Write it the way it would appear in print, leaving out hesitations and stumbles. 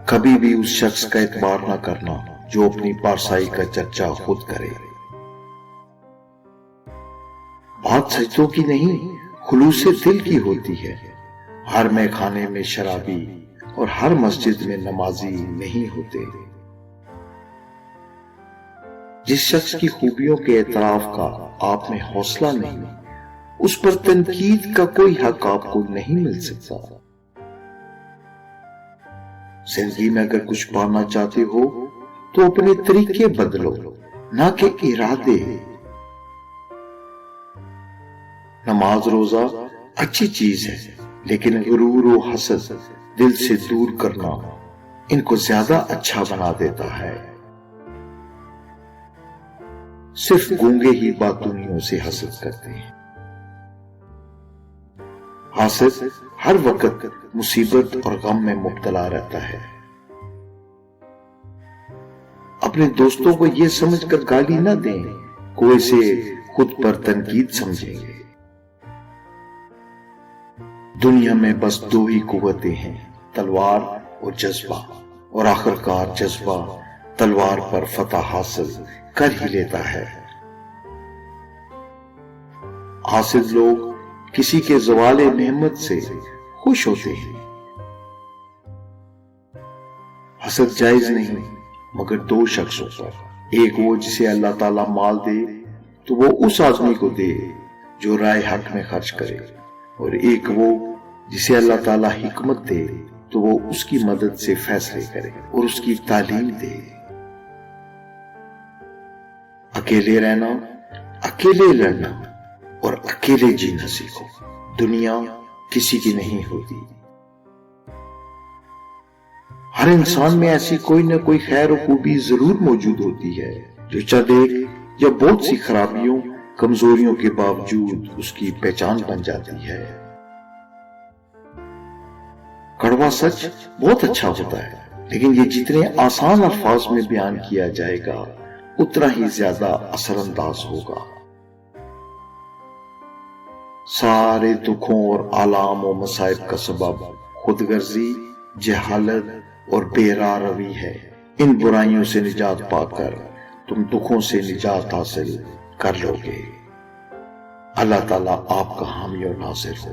کبھی بھی اس شخص کا اعتبار نہ کرنا جو اپنی پارسائی کا چرچا خود کرے۔ بات سجدوں کی نہیں، خلوص دل کی ہوتی ہے۔ ہر میں خانے میں شرابی اور ہر مسجد میں نمازی نہیں ہوتے۔ جس شخص کی خوبیوں کے اعتراف کا آپ میں حوصلہ نہیں، اس پر تنقید کا کوئی حق آپ کو نہیں مل سکتا۔ زندگی میں اگر کچھ پانا چاہتے ہو تو اپنے طریقے بدلو، نہ کہ ارادے۔ نماز روزہ اچھی چیز ہے، لیکن غرور و حسد دل سے دور کرنا ان کو زیادہ اچھا بنا دیتا ہے۔ صرف گونگے ہی باتونیوں سے حسد کرتے ہیں۔ حاسد ہر وقت مصیبت اور غم میں مبتلا رہتا ہے۔ اپنے دوستوں کو یہ سمجھ کر گالی نہ دیں کہ وہ اسے خود پر تنقید سمجھیں گے۔ دنیا میں بس دو ہی قوتیں ہیں، تلوار اور جذبہ، اور آخرکار جذبہ تلوار پر فتح حاصل کر ہی لیتا ہے۔ حاسد لوگ کسی کے زوال نعمت سے خوش ہوتے ہیں۔ حسد جائز نہیں، مگر دو شخصوں پر، ایک وہ جسے اللہ تعالیٰ مال دے تو وہ اس آدمی کو دے جو رائے حق میں خرچ کرے، اور ایک وہ جسے اللہ تعالیٰ حکمت دے تو وہ اس کی مدد سے فیصلے کرے اور اس کی تعلیم دے۔ اکیلے رہنا، اکیلے لڑنا اور اکیلے جینا سیکھو۔ دنیا کسی کی نہیں ہوتی۔ ہر انسان میں ایسی کوئی نہ کوئی خیر و خوبی ضرور موجود ہوتی ہے جو چند ایک یا بہت سی خرابیوں، کمزوریوں کے باوجود اس کی پہچان بن جاتی ہے۔ کڑوا سچ بہت اچھا ہوتا ہے، لیکن یہ جتنے آسان الفاظ میں بیان کیا جائے گا اتنا ہی زیادہ اثر انداز ہوگا۔ سارے دکھوں اور آلام و مصائب کا سبب خود غرضی، جہالت اور بے راہ روی ہے۔ ان برائیوں سے نجات پا کر تم دکھوں سے نجات حاصل کر لو گے۔ اللہ تعالیٰ آپ کا حامی اور ناصر ہو۔